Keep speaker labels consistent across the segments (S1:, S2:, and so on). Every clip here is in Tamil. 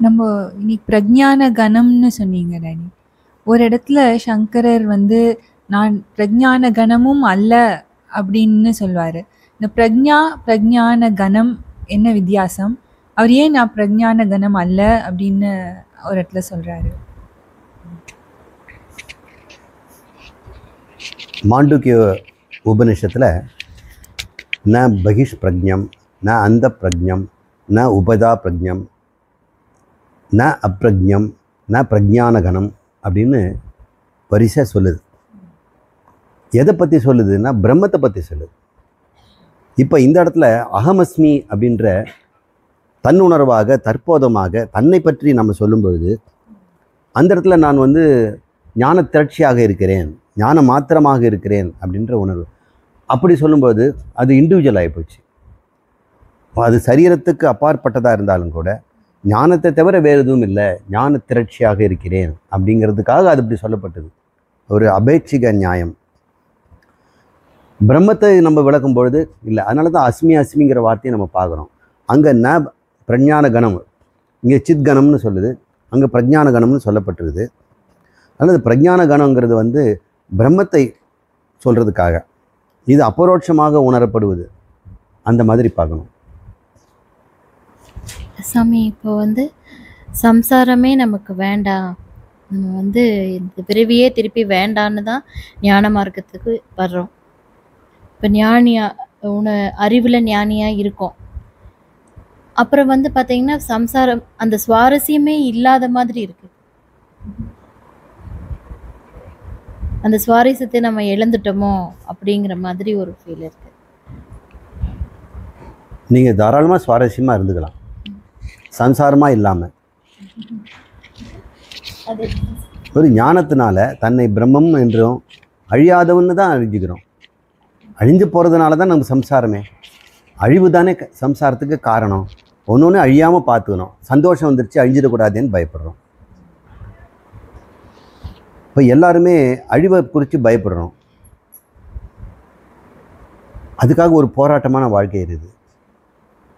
S1: நம்ம இன்னைக்கு பிரஜ்ஞான கணம்னு சொன்னீங்க ராணி. ஒரு இடத்துல சங்கரர் வந்து நான் பிரஜ்ஞான கணமும் அல்ல அப்படின்னு சொல்வாரு. இந்த பிரஜ்ஞான கணம் என்ன வித்தியாசம்? அவர் ஏன் நான் பிரஜ்ஞான கணம் அல்ல அப்படின்னு ஒரு இடத்துல சொல்றாரு?
S2: மாண்டூக்கிய உபனிஷத்தில் ந பகிஷ் பிரஜ்ஞம் ந அந்த பிரஜ்ஞம் ந உபதா பிரஜ்ஞம் ந அப்பிரஜ்ஞம் ந பிரஜ்ஞானகணம் அப்படின்னு வரிசை சொல்லுது. எதை பற்றி சொல்லுதுன்னா பிரம்மத்தை பற்றி சொல்லுது. இப்போ இந்த இடத்துல அகமஸ்மி அப்படின்ற தன்னுணர்வாக தற்போதமாக தன்னை பற்றி நம்ம சொல்லும் பொழுது அந்த இடத்துல நான் வந்து ஞான திரட்சியாக இருக்கிறேன், ஞான மாத்திரமாக இருக்கிறேன் அப்படின்ற உணர்வு. அப்படி சொல்லும்போது அது இண்டிவிஜுவல் ஆகிப்போச்சு. அது சரீரத்துக்கு அப்பாற்பட்டதாக இருந்தாலும் கூட ஞானத்தை தவிர வேறு எதுவும் இல்லை, ஞான திரட்சியாக இருக்கிறேன் அப்படிங்கிறதுக்காக அது இப்படி சொல்லப்பட்டது. ஒரு அபேட்சிக நியாயம். பிரம்மத்தை நம்ம விளக்கும் பொழுது இல்லை. அதனால தான் அஸ்மிங்கிற வார்த்தையை நம்ம பார்க்குறோம். அங்கே ந பிரஜ்ஞான கணம், இங்கே சித் கணம்னு சொல்லுது, அங்கே பிரஜ்ஞான கணம்னு சொல்லப்பட்டிருக்குது. அதனால் பிரஜ்ஞான கணங்கிறது வந்து பிரம்மத்தை சொல்கிறதுக்காக, இது அபரோட்சமாக உணரப்படுவது, அந்த மாதிரி பார்க்கணும்.
S3: சாமி, இப்போ வந்து சம்சாரமே நமக்கு வேண்டாம், நம்ம வந்து இந்த பிறவியே திருப்பி வேண்டான்னு தான் ஞான மார்க்கத்துக்கு வர்றோம். இப்போ அறிவில் ஞானியாக இருக்கும். அப்புறம் வந்து பார்த்தீங்கன்னா சம்சாரம் அந்த சுவாரஸ்யமே இல்லாத மாதிரி இருக்கு. அந்த சுவாரஸ்யத்தை நம்ம இழந்துட்டோமோ அப்படிங்கிற மாதிரி ஒரு ஃபீல் இருக்கு.
S2: நீங்கள் தாராளமாக சுவாரஸ்யமாக இருந்துக்கலாம் சம்சாரமாக இல்லாமல். ஒரு ஞானத்தினால தன்னை பிரம்மம் என்றும் அழியாதவன்னு தான் அறிஞ்சுக்கிறோம். அழிஞ்சு போகிறதுனால தான் நம்ம சம்சாரமே. அழிவு தானே சம்சாரத்துக்கு காரணம். ஒன்று அழியாமல் பார்த்துக்கணும். சந்தோஷம் வந்துருச்சு அழிஞ்சிடக்கூடாதுன்னு பயப்படுறோம். இப்போ எல்லாருமே அழிவை குறித்து பயப்படுறோம். அதுக்காக ஒரு போராட்டமான வாழ்க்கை இருக்குது.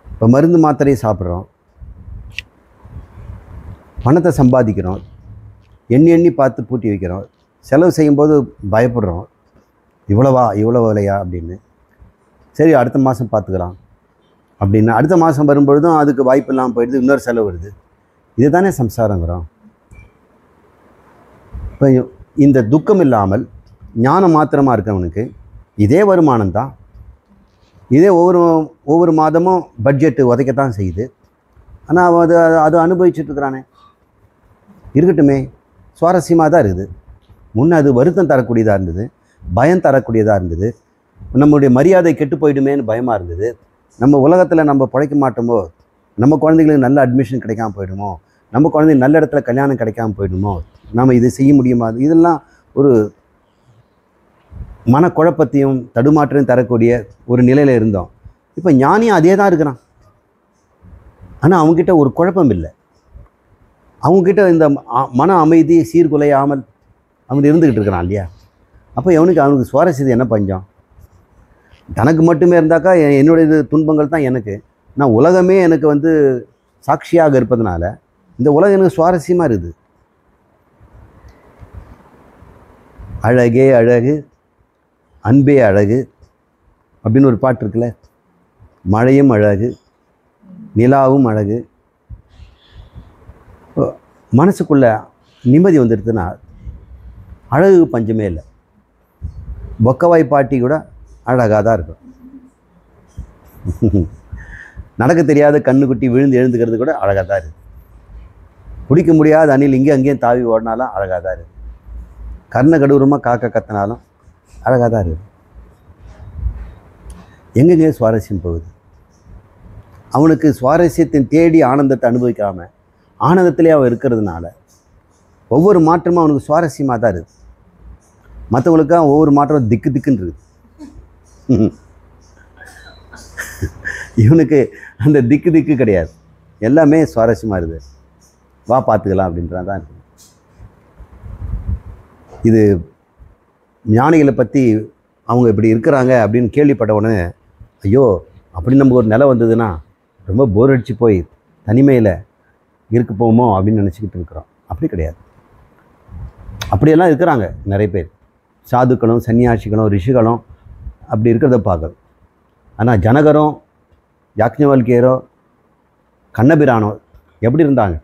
S2: இப்போ மருந்து மாத்திரையை சாப்பிட்றோம், பணத்தை சம்பாதிக்கிறோம், எண்ணி எண்ணி பார்த்து பூட்டி வைக்கிறோம், செலவு செய்யும்போது பயப்படுறோம், இவ்வளோ விலையா அப்படின்னு. சரி அடுத்த மாதம் பார்த்துக்கலாம் அப்படின்னு அடுத்த மாதம் வரும்பொழுதும் அதுக்கு வாய்ப்பு இல்லாமல் போயிடுது, இன்னொரு செலவு வருது. இது தானே சம்சாரங்கிறோம். இப்போ இந்த துக்கம் இல்லாமல் ஞானம் மாத்திரமாக இருக்கவனுக்கு இதே வருமானம் தான், இதே ஒவ்வொரு மாதமும் பட்ஜெட்டு உதைக்கத்தான் செய்யுது. ஆனால் அது அனுபவிச்சுட்ருக்கிறானே, இருக்கட்டுமே, சுவாரஸ்யமாக தான் இருக்குது. முன்னே அது வருத்தம் தரக்கூடியதாக இருந்தது, பயம் தரக்கூடியதாக இருந்தது. நம்மளுடைய மரியாதை கெட்டு போயிடுமேன்னு பயமாக இருந்தது. நம்ம உலகத்தில் நம்ம பிழைக்க மாட்டோமோ, நம்ம குழந்தைங்களுக்கு நல்ல அட்மிஷன் கிடைக்காம போயிடுமோ, நம்ம குழந்தைங்க நல்ல இடத்துல கல்யாணம் கிடைக்காம போயிடுமோ, நம்ம இதை செய்ய முடியுமா, இதெல்லாம் ஒரு மனக்குழப்பத்தையும் தடுமாற்றையும் தரக்கூடிய ஒரு நிலையில் இருந்தோம். இப்போ ஞானியும் அதே தான் இருக்கிறான். ஆனால் அவங்ககிட்ட ஒரு குழப்பம் இல்லை. அவங்கக்கிட்ட இந்த மன அமைதி சீர்குலையாமல் அவன் இருந்துக்கிட்டு இருக்கிறான் இல்லையா. அப்போ அவனுக்கு சுவாரஸ்யத்தை என்ன பஞ்சம்? தனக்கு மட்டுமே இருந்தாக்கா என்னுடைய துன்பங்கள் தான் எனக்கு, நான் உலகமே எனக்கு வந்து சாட்சியாக இருப்பதனால இந்த உலகம் எனக்கு சுவாரஸ்யமாக இருக்குது. அழகே அழகு அன்பே அழகு அப்படின்னு ஒரு பாட்டு இருக்குல்ல. மழையும் அழகு, நிலாவும் அழகு. மனசுக்குள்ள நிம்மதி வந்துடுதுன்னா அழகு பஞ்சமே இல்லை. பொக்கவாய் பாட்டி கூட அழகாக தான் இருக்கும். நடக்க தெரியாத கண்ணுக்குட்டி விழுந்து எழுந்துக்கிறது கூட அழகாக தான் இருக்குது. பிடிக்க முடியாத அணில் இங்கே அங்கேயும் தாவி ஓடினாலும் அழகாக தான் இருக்குது. கர்ண கடூரமாக காக்க கத்தினாலும் அழகாக தான் இருக்குது. எங்கெங்கே சுவாரஸ்யம் போகுது? அவனுக்கு சுவாரஸ்யத்தின் தேடி ஆனந்தத்தை அனுபவிக்காமல் ஆனந்தத்திலே அவன் இருக்கிறதுனால ஒவ்வொரு மாற்றமும் அவனுக்கு சுவாரஸ்யமாக தான் இருக்குது. மற்றவங்களுக்காக ஒவ்வொரு மாற்றம் திக்கு திக்குன்னு இருக்குது. இவனுக்கு அந்த திக்கு கிடையாது, எல்லாமே சுவாரஸ்யமாக இருக்குது. வா பார்த்துக்கலாம் அப்படின்றான் தான் இருக்குது. இது ஞானிகளை பற்றி அவங்க இப்படி இருக்கிறாங்க அப்படின்னு கேள்விப்பட்ட உடனே ஐயோ அப்படி நமக்கு ஒரு நிலை வந்ததுன்னா ரொம்ப போர் அடித்து போய் தனிமையில் இருக்க போகுமோ அப்படின்னு நினச்சிக்கிட்டு இருக்கிறோம். அப்படி கிடையாது. அப்படியெல்லாம் இருக்கிறாங்க நிறைய பேர், சாதுக்களும் சன்னியாசிகளும் ரிஷிகளும் அப்படி இருக்கிறத பார்க்குறோம். ஆனால் ஜனகரும் யாக்ஞவல்கியரோ கண்ணபிரானோ எப்படி இருந்தாங்க?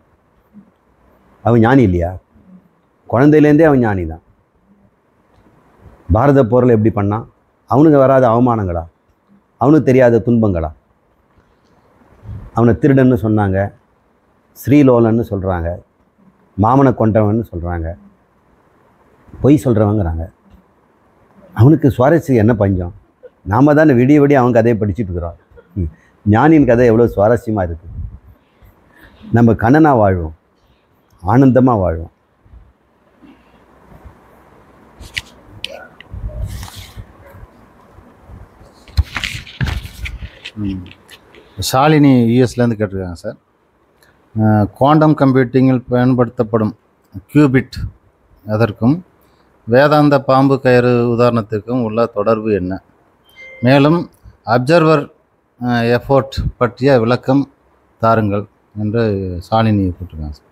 S2: அவன் ஞானி இல்லையா? குழந்தையிலேருந்தே அவன் ஞானி தான். பாரத போரில் எப்படி பண்ணான்? அவனுக்கு வராத அவமானங்களா? அவனுக்கு தெரியாத துன்பங்களா? அவனை திருடன்னு சொன்னாங்க, ஸ்ரீலோலன்னு சொல்கிறாங்க, மாமனை கொண்டவன்னு சொல்கிறாங்க, பொய் சொல்கிறவங்கிறாங்க. அவனுக்கு சுவாரஸ்யம் என்ன பஞ்சம்? நாம் தானே விடிய விடிய அவன் கதையை படிச்சுட்டு இருக்கிறோம். ஞானியின் கதை எவ்வளோ சுவாரஸ்யமாக இருக்குது. நம்ம கண்ணனாக வாழ்வோம், ஆனந்தமாக வாழ்வோம்.
S4: ஷாலினி யூஎஸ்லேருந்து கேட்டிருக்காங்க சார். குவாண்டம் கம்ப்யூட்டிங்கில் பயன்படுத்தப்படும் கியூபிட் அதற்கும் வேதாந்த பாம்பு கயிறு உதாரணத்திற்கும் உள்ள தொடர்பு என்ன? மேலும் அப்சர்வர் எஃபோர்ட் பற்றிய விளக்கம் தாருங்கள் என்று ஷாலினி கேட்டிருக்காங்க சார்.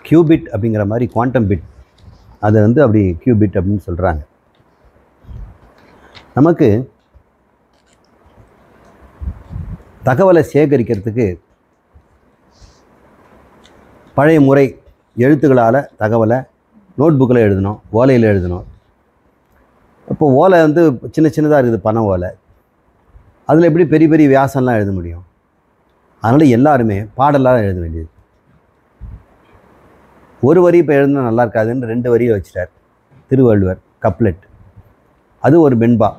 S2: கியூபிட் அப்படிங்கிற மாதிரி குவாண்டம் பிட், அதை வந்து அப்படி கியூபிட் அப்படின்னு சொல்கிறாங்க. நமக்கு தகவலை சேகரிக்கிறதுக்கு பழைய முறை எழுத்துக்களால் தகவலை நோட்புக்கில் எழுதணும், ஓலையில் எழுதணும். இப்போ ஓலை வந்து சின்ன சின்னதாக இருக்குது, பனை ஓலை. அதில் எப்படி பெரிய பெரிய வியாசம்லாம் எழுத முடியும்? அதனால் எல்லாருமே பாடலாக எழுத வேண்டியது. ஒரு வரி இப்போ எழுதுனா நல்லா இருக்காதுன்னு 2 வரியை வச்சிட்டார் திருவள்ளுவர், கப்லெட். அது ஒரு வெண்பா.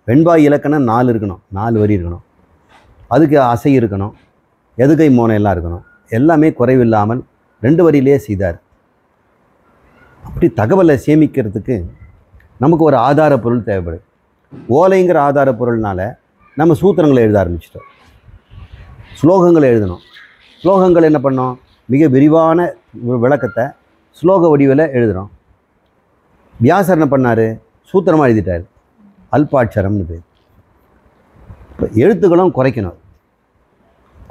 S2: வெண்பா இலக்கணம் 4 இருக்கணும், 4 வரி இருக்கணும். அதுக்கு அசை இருக்கணும், எதுகை மோனம் எல்லாம் இருக்கணும். எல்லாமே குறைவில்லாமல் 2 வரியிலே செய்தார். அப்படி தகவலை சேமிக்கிறதுக்கு நமக்கு ஒரு ஆதார பொருள் தேவைப்படுது. ஓலைங்கிற ஆதார பொருள்னால நம்ம சூத்திரங்களை எழுத ஆரம்பிச்சிட்டோம், ஸ்லோகங்களை எழுதணும். ஸ்லோகங்கள் என்ன பண்ணோம்? மிக விரிவான விளக்கத்தை ஸ்லோக வடிவில் எழுதுகிறோம். வியாசர் என்ன பண்ணார்? சூத்திரமாக எழுதிட்டார், அல்பாட்சரம்னு பேர். இப்போ எழுத்துக்களும் குறைக்கணும்.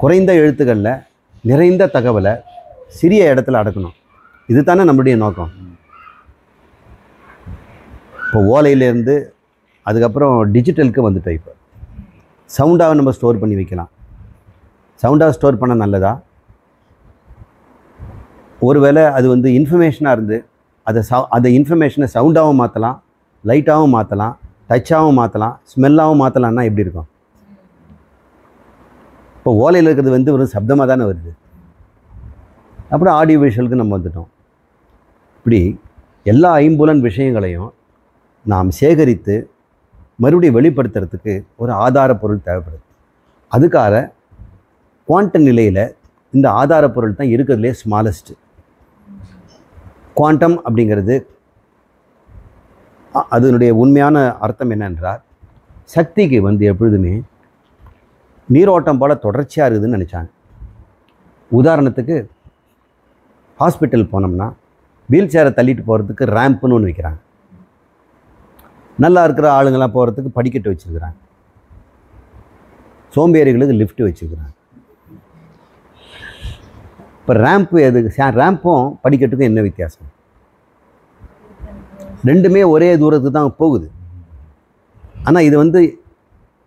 S2: குறைந்த எழுத்துக்களில் நிறைந்த தகவலை சிறிய இடத்துல அடக்கணும். இது தானே நம்முடைய நோக்கம். இப்போ ஓலையிலேருந்து அதுக்கப்புறம் டிஜிட்டலுக்கு வந்துட்டோம். இப்போ சவுண்டாக நம்ம ஸ்டோர் பண்ணி வைக்கலாம். சவுண்டாக ஸ்டோர் பண்ண நல்லதா? ஒருவேளை அது வந்து இன்ஃபர்மேஷனாக இருந்து அதை இன்ஃபர்மேஷனை சவுண்டாகவும் மாற்றலாம், லைட்டாகவும் மாற்றலாம், டச்சாகவும் மாற்றலாம், ஸ்மெல்லாகவும் மாற்றலான்னா எப்படி இருக்கும்? இப்போ ஓலையில் இருக்கிறது வந்து ஒரு சப்தமாக தானே வருது. அப்புறம் ஆடியோ விஷுவலுக்கு நம்ம வந்துட்டோம். இப்படி எல்லா ஐம்புலன் விஷயங்களையும் நாம் சேகரித்து மறுபடியும் வெளிப்படுத்துறதுக்கு ஒரு ஆதார பொருள் தேவைப்படுது. அதுக்காக குவாண்டம் நிலையில் இந்த ஆதார பொருள் தான் இருக்கிறதுலே ஸ்மாலஸ்ட்டு. குவாண்டம் அப்படிங்கிறது அதனுடைய உண்மையான அர்த்தம் என்னென்றால், சக்திக்கு வந்து எப்பொழுதுமே நீரோட்டம் போல் தொடர்ச்சியாக இருக்குதுன்னு நினச்சாங்க. உதாரணத்துக்கு ஹாஸ்பிட்டல் போனோம்னா வீல் சேரை தள்ளிட்டு போகிறதுக்கு ரேம்ப்புன்னு ஒன்று வைக்கிறாங்க. நல்லா இருக்கிற ஆளுங்கள்லாம் போகிறதுக்கு படிக்கட்டு வச்சுருக்கிறாங்க. சோம்பேறிகளுக்கு லிஃப்ட் வச்சுருக்கிறாங்க. இப்போ ரேம்ப்பு எதுக்கு? ரேம்ப்பும் படிக்கட்டுக்கும் என்ன வித்தியாசம்? ரெண்டுமே ஒரே தூரத்துக்கு தான் போகுது. ஆனால் இது வந்து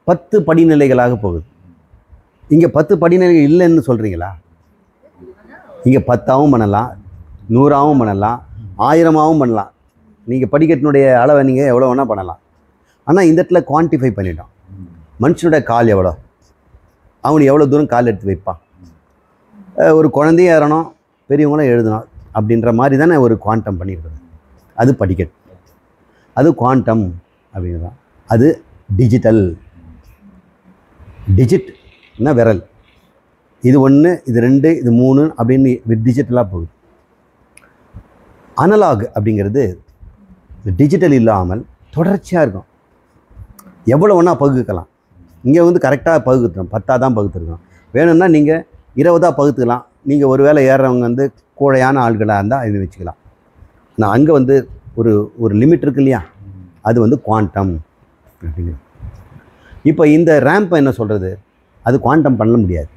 S2: 10 படிநிலைகளாக போகுது. இங்கே 10 படிநிலைகள் இல்லைன்னு சொல்கிறீங்களா? இங்கே 10ஆகவும் பண்ணலாம், 100ஆகவும் பண்ணலாம், 1000ஆகவும் பண்ணலாம். நீங்கள் படிக்கட்டினுடைய அளவை நீங்கள் எவ்வளோ வேணால் பண்ணலாம். ஆனால் இந்த இடத்துல குவான்டிஃபை பண்ணிட்டோம். மனுஷனுடைய கால் எவ்வளோ, அவனு எவ்வளோ தூரம் கால் எடுத்து வைப்பான். ஒரு குழந்தைய ஏறணும், பெரியவங்களும் எழுதணும் அப்படின்ற மாதிரி தானே ஒரு குவாண்டம் பண்ணியிருக்கிறது. அது படிக்கட்டு, அது குவாண்டம் அப்படிங்கிறதான். அது டிஜிட்டல். டிஜிட்னா விரல். இது 1, இது 2, இது 3 அப்படின்னு டிஜிட்டலாக போகுது. அனலாக் அப்படிங்கிறது டிஜிட்டல் இல்லாமல் தொடர்ச்சியாக இருக்கும். எவ்வளோ ஒன்றா பகுக்கலாம். இங்கே வந்து கரெக்டாக பகுத்துறோம், 10ஆக தான் பகுத்துருக்கோம். வேணும்னா நீங்கள் 20ஆக பகுத்துக்கலாம். நீங்கள் ஒரு வேளை ஏறுறவங்க வந்து கூழையான ஆள்களாக இருந்தால் இது வச்சுக்கலாம். ஆனால் அங்கே வந்து ஒரு லிமிட் இருக்கு இல்லையா, அது வந்து குவாண்டம் அப்படிங்கிறது. இப்போ இந்த ரேம்பை என்ன சொல்கிறது? அது குவாண்டம் பண்ண முடியாது.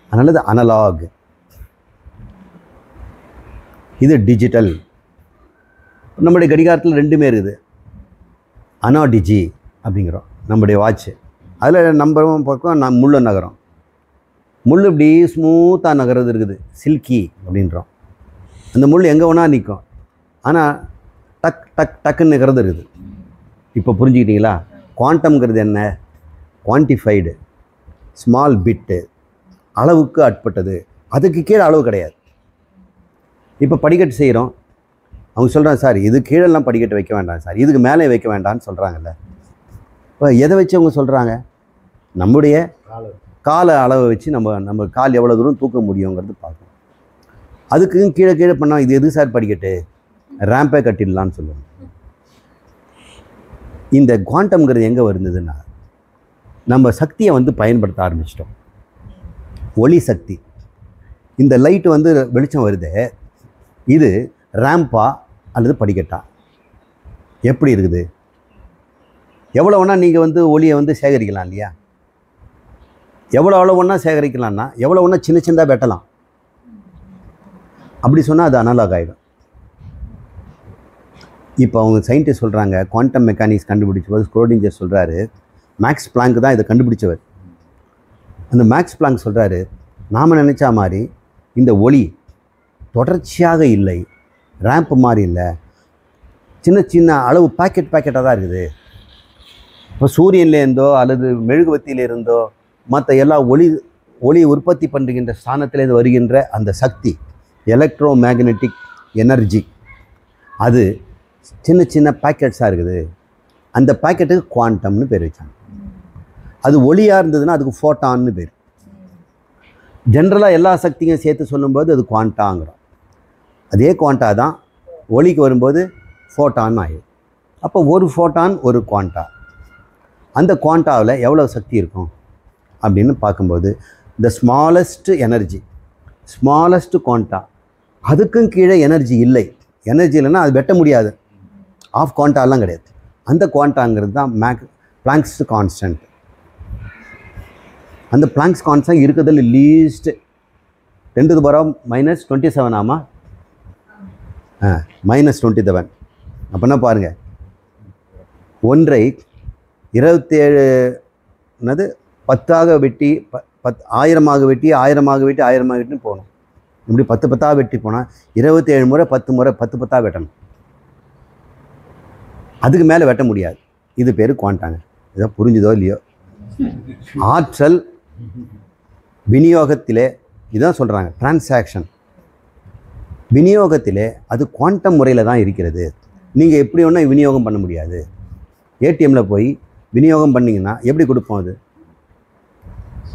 S2: அதனால இது அனலாக், இது டிஜிட்டல். நம்முடைய கடிகாரத்தில் ரெண்டுமே இருக்குது. அனாடிஜி அப்படிங்கிறோம் நம்முடைய வாட்ச்சு. அதில் நம்பரும் பக்கம் முள்ளு நகரம். முள் இப்படி ஸ்மூத்தாக நகர்றது இருக்குது, சில்கி அப்படின்றோம். அந்த முள் எங்கே வேணால் நிற்கும், ஆனால் டக் டக் டக்குன்னு நகர்றது இருக்குது. இப்போ புரிஞ்சுக்கிட்டீங்களா? குவாண்டம்ங்கிறது என்ன? குவான்டிஃபைடு, ஸ்மால் பிட்டு, அளவுக்கு ஆட்பட்டது, அதுக்கு கீழே அளவு கிடையாது. இப்போ படிக்கட்டு செய்கிறோம், அவங்க சொல்கிறாங்க சார் இது கீழெல்லாம் படிக்கட்டு வைக்க வேண்டாம் சார், இதுக்கு மேலே வைக்க வேண்டாம்னு சொல்கிறாங்கல்ல. இப்போ எதை வச்சு அவங்க சொல்கிறாங்க? நம்முடைய கால அளவை வச்சு நம்ம கால் எவ்வளோ தூரம் தூக்க முடியுங்கிறது பார்க்கணும். அதுக்கும் கீழே கீழே பண்ணால் இது எது சார் படிக்கட்டு, ரேம்பே கட்டிடலான்னு சொல்லுவாங்க. இந்த குவாண்டம்ங்கிறது எங்கே வருந்ததுன்னா நம்ம சக்தியை பயன்படுத்த ஆரம்பிச்சிட்டோம். ஒளி சக்தி, இந்த லைட்டு வெளிச்சம் வருது, இது ரேம்பா அல்லது படிக்கட்டா? எப்படி இருக்குது? எவ்வளோ வேணால் நீங்கள் ஒளியை சேகரிக்கலாம் இல்லையா? எவ்வளோ ஒன்றா சேகரிக்கலாம்னா எவ்வளோ ஒன்றா சின்ன சின்னதாக வெட்டலாம். அப்படி சொன்னால் அது அனலாக் ஆகிடும். இப்போ அவங்க சயின்டிஸ்ட் சொல்கிறாங்க, குவாண்டம் மெக்கானிக்ஸ் கண்டுபிடிச்ச போது ஸ்க்ரோடிஞ்சர் சொல்கிறாரு, மேக்ஸ் பிளாங்க் தான் இதை கண்டுபிடிச்சவர். அந்த மேக்ஸ் பிளாங்க் சொல்கிறாரு, நாம் நினச்சா மாதிரி இந்த ஒளி தொடர்ச்சியாக இல்லை, ரேம்ப் மாதிரி இல்லை, சின்ன சின்ன அளவு பேக்கெட்டாக தான் இருக்குது. இப்போ சூரியன்லேருந்தோ அல்லது மெழுகுவத்தியிலிருந்தோ மற்ற எல்லா ஒளி உற்பத்தி பண்ணுகின்ற ஸ்தானத்திலேருந்து வருகின்ற அந்த சக்தி, எலக்ட்ரோ மேக்னெட்டிக் எனர்ஜி, அது சின்ன சின்ன பேக்கெட்ஸாக இருக்குது. அந்த பேக்கெட்டுக்கு குவாண்டம்னு பேர் வச்சாங்க. அது ஒளியாக இருந்ததுன்னா அதுக்கு ஃபோட்டான்னு பேர். ஜென்ரலாக எல்லா சக்தியும் சேர்த்து சொல்லும்போது அது குவாண்டாங்கிறோம். அதே குவாண்டா தான் ஒளிக்கு வரும்போது ஃபோட்டான் ஆகிடும். அப்போ ஒரு ஃபோட்டான் ஒரு குவாண்டா. அந்த குவாண்டாவில் எவ்வளோ சக்தி இருக்கும் அப்படின்னு பார்க்கும்போது த ஸ்மாலஸ்ட் எனர்ஜி, ஸ்மாலஸ்ட் குவாண்டா, அதுக்கும் கீழே எனர்ஜி இல்லை. எனர்ஜி இல்லைன்னா அது வெட்ட முடியாது. ஆஃப் குவாண்டாலாம் கிடையாது. அந்த குவாண்டாங்கிறது தான் பிளாங்க்ஸ் கான்ஸ்டன்ட். அந்த பிளாங்க்ஸ் கான்ஸ்டன்ட் இருக்கிறதுல லீஸ்ட் 10⁻⁻27 ஆமாம், -27. அப்படின்னா பாருங்கள், ஒன்றை 27 10ஆக வெட்டி 1000ஆக வெட்டி 1000ஆக வெட்டி 1000ஆக வெட்டின்னு போகணும். இப்படி 10 வெட்டி போனால் 27 முறை 10 முறை 10 வெட்டணும். அதுக்கு மேலே வெட்ட முடியாது. இது பேர் குவாண்டாங்க. இதை புரிஞ்சுதோ இல்லையோ? ஆற்றல் விநியோகத்திலே இதுதான் சொல்கிறாங்க, டிரான்சாக்ஷன் விநியோகத்திலே அது குவாண்டம் முறையில் தான் இருக்கிறது. நீங்கள் எப்படி ஒன்றா விநியோகம் பண்ண முடியாது. ஏடிஎம்மில் போய் விநியோகம் பண்ணிங்கன்னா எப்படி கொடுப்போம்? அது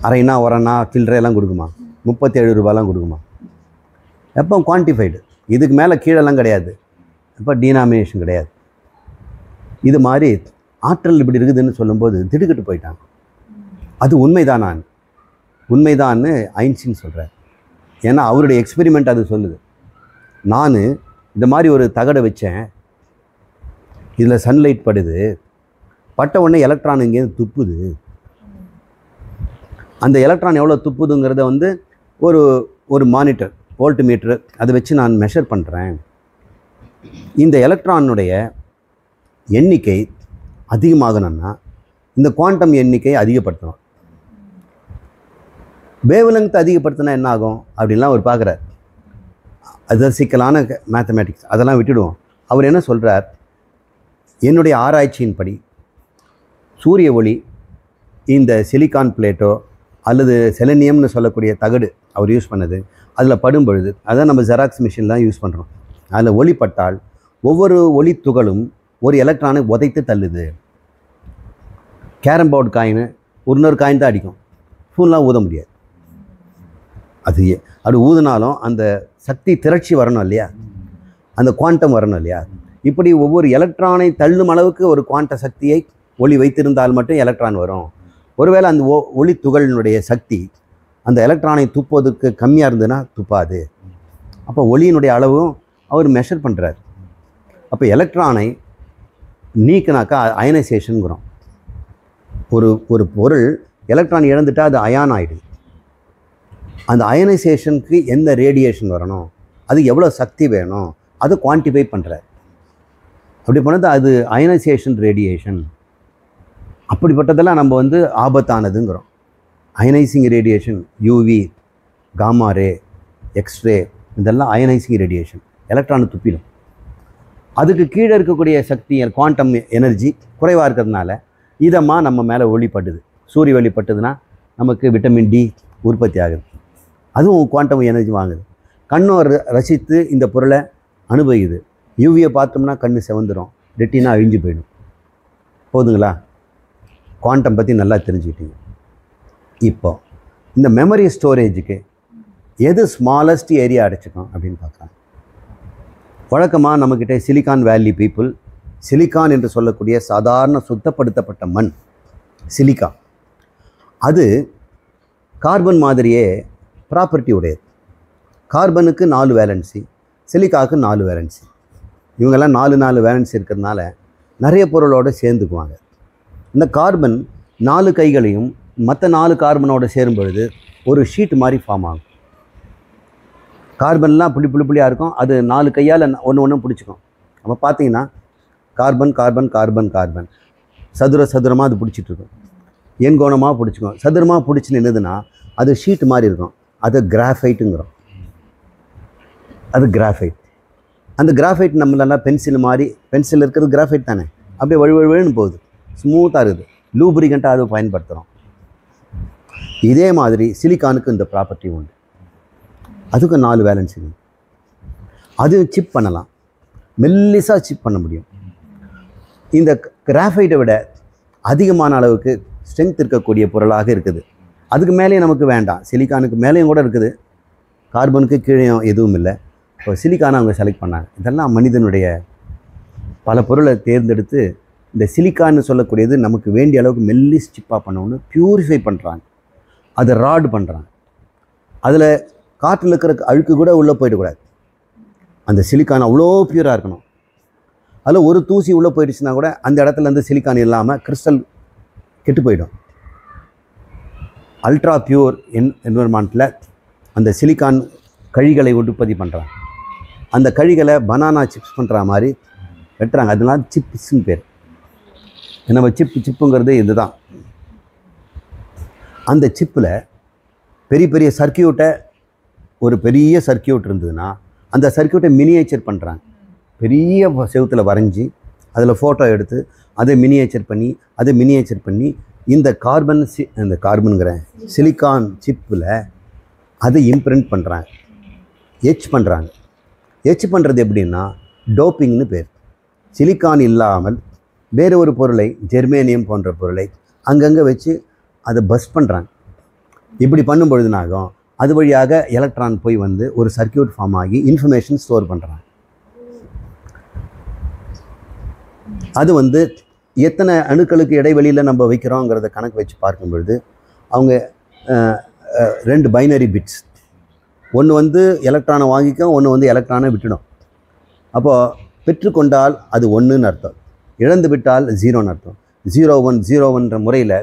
S2: அரைனா ஒரணா சில்லறையெல்லாம் கொடுக்குமா? 37 ரூபாலாம் கொடுக்குமா? எப்போ குவான்டிஃபைடு. இதுக்கு மேலே கீழெல்லாம் கிடையாது. இப்போ டினாமினேஷன் கிடையாது. இது மாதிரி ஆற்றல் இப்படி இருக்குதுன்னு சொல்லும்போது திடுக்கிட்டு போயிட்டாங்க. அது உண்மைதான்னு ஐன்ஸ்டீன் சொல்கிறார். ஏன்னா அவருடைய எக்ஸ்பெரிமெண்ட் அது சொல்லுது. நான் இந்த மாதிரி ஒரு தகடை வச்சேன், இதில் சன்லைட் படுது, பட்ட உடனே எலக்ட்ரான் இங்கேருந்து துப்புது. அந்த எலக்ட்ரான் எவ்வளோ துப்புதுங்கிறத ஒரு மானிட்டர், வோல்ட் மீட்டர், அதை வச்சு நான் மெஷர் பண்ணுறேன். இந்த எலக்ட்ரானுடைய எண்ணிக்கை அதிகமாகணும்னா இந்த குவாண்டம் எண்ணிக்கை அதிகப்படுத்தணும். வேவ் லெங்த் அதிகப்படுத்தினா என்ன ஆகும் அப்படின்லாம் அவர் பார்க்குறார். அது சிக்கலான மேத்தமேட்டிக்ஸ், அதெல்லாம் விட்டுடுவோம். அவர் என்ன சொல்கிறார், என்னுடைய ஆராய்ச்சியின்படி சூரிய ஒளி இந்த சிலிக்கான் பிளேட்டோ அல்லது செலனியம்னு சொல்லக்கூடிய தகடு அவர் யூஸ் பண்ணது, அதில் படும் பொழுது, அதான் நம்ம ஜெராக்ஸ் மிஷின் தான் யூஸ் பண்ணுறோம். அதில் ஒளி பட்டால் ஒவ்வொரு ஒளி துகளும் ஒரு எலக்ட்ரானை உதைத்து தள்ளுது. கேரம் போர்டு காயின் இன்னொரு காயின் தான் அடிக்கும், ஃபுல்லாக ஊத முடியாது. அது ஊதினாலும் அந்த சக்தி திரட்சி வரணும் இல்லையா, அந்த குவாண்டம் வரணும் இல்லையா. இப்படி ஒவ்வொரு எலக்ட்ரானை தள்ளும் அளவுக்கு ஒரு குவாண்ட சக்தியை ஒளி வைத்திருந்தால் மட்டும் எலக்ட்ரான் வரும். ஒருவேளை அந்த ஒளி துகளினுடைய சக்தி அந்த எலக்ட்ரானை துப்புவதற்கு கம்மியாக இருந்ததுன்னா துப்பாது. அப்போ ஒளியினுடைய அளவும் அவர் மெஷர் பண்ணுறார். அப்போ எலக்ட்ரானை நீக்கினாக்கா அயனைசேஷனுங்கிறோம். ஒரு பொருள் எலக்ட்ரான் இழந்துட்டால் அது அயான் ஆகிடுது. அந்த அயனைசேஷனுக்கு எந்த ரேடியேஷன் வரணும், அது எவ்வளோ சக்தி வேணும், அதை குவான்டிஃபை பண்ணுறார். அப்படி பண்ணது அது அயனைசேஷன் ரேடியேஷன். அப்படிப்பட்டதெல்லாம் நம்ம வந்து ஆபத்தானதுங்கிறோம். Ionising radiation, UV, gamma ray, X-ray, இதெல்லாம் அயனைசிங் ரேடியேஷன். எலக்ட்ரானை துப்பிடும். அதுக்கு கீழே இருக்கக்கூடிய சக்தி குவாண்டம் எனர்ஜி குறைவாக இருக்கிறதுனால இதமாக நம்ம மேலே ஒளிப்பட்டுது. சூரிய ஒளி பட்டுதுன்னா நமக்கு விட்டமின் டி உற்பத்தி ஆகுது. அதுவும் குவாண்டம் எனர்ஜி வாங்குது. கண்ணை ரசித்து இந்த பொருளை அனுபவிக்குது. யூவியை பார்த்தோம்னா கண் செவந்துடும், ரெட்டினா அழிஞ்சு போயிடும். போதுங்களா? குவாண்டம் பற்றி நல்லா தெரிஞ்சுக்கிட்டீங்க. இப்போ இந்த மெமரி ஸ்டோரேஜுக்கு எது ஸ்மாலஸ்ட் ஏரியா அடைச்சிக்கும் அப்படின்னு பார்க்கலாம். வழக்கமாக நம்மக்கிட்ட சிலிக்கான் வேலி பீப்புள், சிலிக்கான் என்று சொல்லக்கூடிய சாதாரண சுத்தப்படுத்தப்பட்ட மண் சிலிக்கா, அது கார்பன் மாதிரியே ப்ராப்பர்ட்டி உடையது. கார்பனுக்கு 4 வேலன்சி, சிலிக்காவுக்கு 4 வேலன்சி. இவங்கெல்லாம் 4 வேலன்சி இருக்கிறதுனால நிறைய பொருளோடு சேர்ந்துக்குவாங்க. இந்த கார்பன் 4 கைகளையும் மற்ற 4 கார்பனோடு சேரும் பொழுது ஒரு ஷீட் மாதிரி ஃபார்ம் ஆகும். கார்பன்லாம் புள்ளியாக இருக்கும். அது 4 கையால் ஒன்று பிடிச்சிக்கும். அப்போ பார்த்தீங்கன்னா கார்பன் கார்பன் கார்பன் கார்பன் சதுரமாக அது பிடிச்சிட்ருக்கும். எண்கோணமாக பிடிச்சிக்கும். சதுரமாக பிடிச்சி நின்றுதுன்னா அது ஷீட் மாதிரி இருக்கும். அது கிராஃபைட்டுங்கிறோம். அது கிராஃபைட். அந்த கிராஃபைட் நம்மளெல்லாம் பென்சில் மாதிரி, பென்சில் இருக்கிறது கிராஃபைட் தானே, அப்படியே வழுவழுன்னு போகுது, ஸ்மூத்தாக இருக்குது. லூப்ரிகண்ட்டாக அதை பயன்படுத்துகிறோம். இதே மாதிரி சிலிக்கானுக்கு இந்த ப்ராப்பர்ட்டி உண்டு. அதுக்கு 4 வேலன்ஸ் இருக்குது. அது சிப் பண்ணலாம், மெல்லிசாக சிப் பண்ண முடியும். இந்த கிராஃபைட்டை விட அதிகமான அளவுக்கு ஸ்ட்ரென்த் இருக்கக்கூடிய பொருளாக இருக்குது. அதுக்கு மேலேயும் நமக்கு வேண்டாம். சிலிக்கானுக்கு மேலேயும் கூட இருக்குது, கார்பனுக்கு கீழேயும் எதுவும் இல்லை. இப்போ சிலிக்கானை அவங்க செலக்ட் பண்ணாங்க. இதெல்லாம் மனிதனுடைய பல பொருளை தேர்ந்தெடுத்து இந்த சிலிக்கான்னு சொல்லக்கூடியது நமக்கு வேண்டிய அளவுக்கு மெல்லிஸ் சிப்பாக பண்ணணும்னு பியூரிஃபை பண்ணுறாங்க. அதை ராட் பண்ணுறாங்க. அதில் காற்றில் இருக்கிற அழுக்கு கூட உள்ளே போயிடக்கூடாது. அந்த சிலிக்கான் அவ்வளோ பியூராக இருக்கணும். அதில் ஒரு தூசி உள்ளே போயிடுச்சுன்னா கூட அந்த இடத்துல இருந்து சிலிக்கான் இல்லாமல் கிறிஸ்டல் கெட்டு போயிடும். அல்ட்ரா பியூர் என்விரான்மெண்ட்டில் அந்த சிலிக்கான் கழிகளை உற்பத்தி பண்ணுறாங்க. அந்த கழிகளை பனானா சிப்ஸ் பண்ணுற மாதிரி வெட்டுறாங்க. அதெல்லாம் சிப்ஸ்ன்னு பேர். நம்ம சிப்புங்கிறது இது தான். அந்த சிப்பில் பெரிய பெரிய சர்க்கியூட்டை, ஒரு பெரிய சர்க்கியூட் இருந்ததுன்னா அந்த சர்க்கியூட்டை மினியேச்சர் பண்ணுறாங்க. பெரிய செவுத்தில் வரைஞ்சி அதில் ஃபோட்டோ எடுத்து அதை மினியேச்சர் பண்ணி இந்த கார்பன்கிற சிலிக்கான் சிப்பில் அதை இம்ப்ரிண்ட் பண்ணுறாங்க, எச் பண்ணுறாங்க. எச் பண்ணுறது எப்படின்னா டோப்பிங்னு பேர். சிலிக்கான் இல்லாமல் வேறு ஒரு பொருளை, ஜெர்மேனியம் போன்ற பொருளை அங்கங்கே வச்சு அதை பஸ் பண்ணுறாங்க. இப்படி பண்ணும்பொழுதுனாகும் அது வழியாக எலக்ட்ரான் போய் வந்து ஒரு சர்க்கியூட் ஃபார்ம் ஆகி இன்ஃபர்மேஷன் ஸ்டோர் பண்ணுறாங்க. அது வந்து எத்தனை அணுக்களுக்கு இடைவெளியில் நம்ம வைக்கிறோங்கிறத கணக்கு வச்சு பார்க்கும்பொழுது அவங்க 2 பைனரி பிட்ஸ், ஒன்று வந்து எலக்ட்ரானை வாங்கிக்கும், ஒன்று வந்து எலக்ட்ரானை விட்டுடும். அப்போது பெற்றுக்கொண்டால் அது 1ன்னு அர்த்தம், இழந்து விட்டால் 0ன்னு அர்த்தம். 0-1-0-1ன்ற முறையில்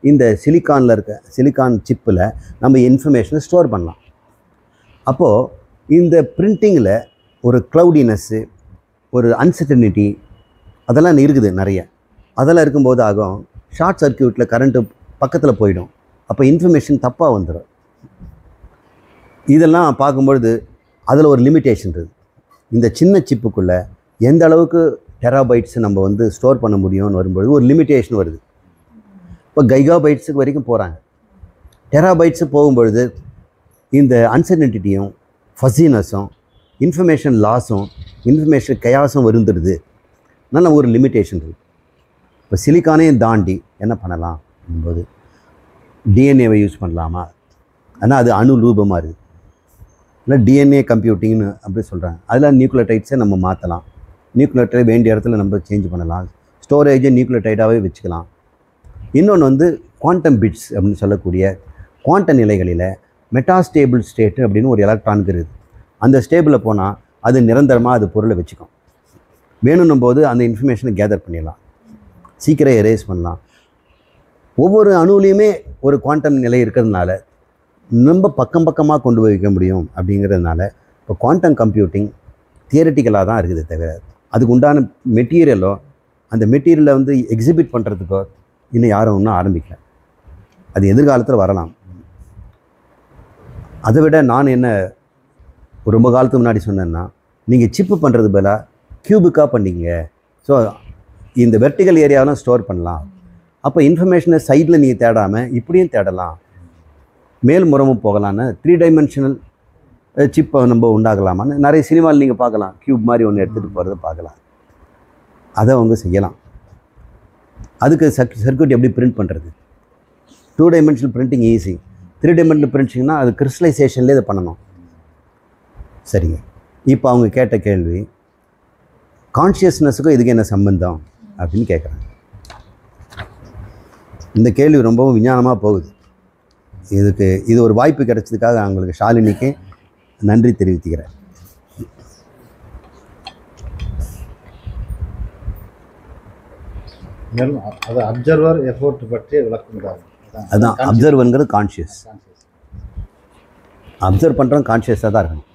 S2: இந்த சிலிக்கான் சிப்பில் நம்ம இன்ஃபர்மேஷனை ஸ்டோர் பண்ணலாம். அப்போது இந்த பிரிண்டிங்கில் ஒரு க்ளவுடினஸ்ஸு, ஒரு அன்சர்டனிட்டி அதெல்லாம் இருக்குது நிறைய. அதெல்லாம் இருக்கும்போது ஆகும் ஷார்ட் சர்க்கியூட்டில் கரண்ட்டு பக்கத்தில் போயிடும். அப்போ இன்ஃபர்மேஷன் தப்பாக வந்துடும். இதெல்லாம் பார்க்கும்பொழுது அதில் ஒரு லிமிட்டேஷன் இருக்குது. இந்த சின்ன சிப்புக்குள்ளே எந்த அளவுக்கு டெராபைட்ஸ் நம்ம வந்து ஸ்டோர் பண்ண முடியும்னு வரும்பொழுது ஒரு லிமிட்டேஷன் வருது. இப்போ கைகாபைட்ஸுக்கு வரைக்கும் போகிறாங்க. டெராபைட்ஸு போகும்பொழுது இந்த அன்சர்டனிட்டியும் ஃபஸினஸும் இன்ஃபர்மேஷன் லாஸும் இன்ஃபர்மேஷன் கயாஸும் வருந்துடுது. நல்ல ஒரு லிமிட்டேஷன் இருக்குது. இப்போ சிலிக்கானையும் தாண்டி என்ன பண்ணலாம் என்பது டிஎன்ஏவை யூஸ் பண்ணலாமா? ஆனால் அது அணு ரூபமாக இருக்குது. இல்லை டிஎன்ஏ கம்ப்யூட்டிங்னு அப்படி சொல்கிறாங்க. அதில் நியூக்ளியோடைட்ஸை நம்ம மாற்றலாம். நியூக்ளியோடைட் வேண்டிய இடத்துல நம்ம சேஞ்ச் பண்ணலாம். ஸ்டோரேஜை நியூக்ளியோடைடாகவே வச்சுக்கலாம். இன்னொன்று வந்து குவாண்டம் பிட்ஸ் அப்படின்னு சொல்லக்கூடிய குவாண்ட நிலைகளில் மெட்டாஸ்டேபிள் ஸ்டேட்டு அப்படின்னு ஒரு எலக்ட்ரானுக்கு இருக்குது. அந்த ஸ்டேபிளில் போனால் அது நிரந்தரமாக அது பொருளை வச்சுக்கும். வேணும்னும் போது அந்த இன்ஃபர்மேஷனை கேதர் பண்ணிடலாம், சீக்கிரம் எரேஸ் பண்ணலாம். ஒவ்வொரு அணுவிலையுமே ஒரு குவாண்டம் நிலை இருக்கிறதுனால ரொம்ப பக்கம் பக்கமாக கொண்டு போய் வைக்க முடியும் அப்படிங்கிறதுனால இப்போ குவாண்டம் கம்ப்யூட்டிங் தியரிட்டிக்கலாக தான் இருக்குது தவிர அதுக்கு உண்டான மெட்டீரியலோ அந்த மெட்டீரியலை வந்து எக்ஸிபிட் பண்ணுறதுக்கோ இன்னும் யாரும் இன்னும் ஆரம்பிக்கல. அது எதிர்காலத்தில் வரலாம். அதை விட நான் என்ன ரொம்ப காலத்துக்கு முன்னாடி சொன்னேன்னா, நீங்கள் சிப்பு பண்ணுறது பதிலாக கியூபிக்காக பண்ணிங்க. ஸோ இந்த வெர்டிகல் ஏரியாவெலாம் ஸ்டோர் பண்ணலாம். அப்போ இன்ஃபர்மேஷனை சைடில் நீங்கள் தேடாமல் இப்படியும் தேடலாம், மேல் முறமும் போகலான்னு 3 டைமென்ஷனல் சிப்பை நம்ம உண்டாகலாமான்னு நிறைய சினிமாவில் நீங்கள் பார்க்கலாம். கியூப் மாதிரி ஒன்று எடுத்துகிட்டு போகிறத பார்க்கலாம். அதை அவங்க செய்யலாம். அதுக்கு சர்க்யூட் எப்படி பிரிண்ட் பண்ணுறது? 2 டைமென்ஷனல் பிரிண்டிங் ஈஸி. 3 டைமென்ஷனல் பிரிண்டிங்னா அது கிறிஸ்டலைசேஷன்லேயே இதை பண்ணணும். சரிங்க. இப்போ அவங்க கேட்ட கேள்வி, கான்ஷியஸ்னஸுக்கும் இதுக்கு என்ன சம்பந்தம் அப்படின்னு கேட்குறாங்க. இந்த கேள்வி ரொம்பவும் விஞ்ஞானமாக போகுது. இது ஒரு வாய்ப்பு கிடைச்சதுக்காக அவங்களுக்கு ஷாலினிக்கு நன்றி தெரிவித்துக்கிறேன்.
S4: அது அப்சர்வர் எஃபோர்ட் பற்றி விளக்குகிறார்.
S2: அதுதான் அப்சர்வருங்கிறது கான்ஷியஸ். அப்சர்வ் பண்ணுறோம் கான்ஷியஸாக தான் இருக்கணும்.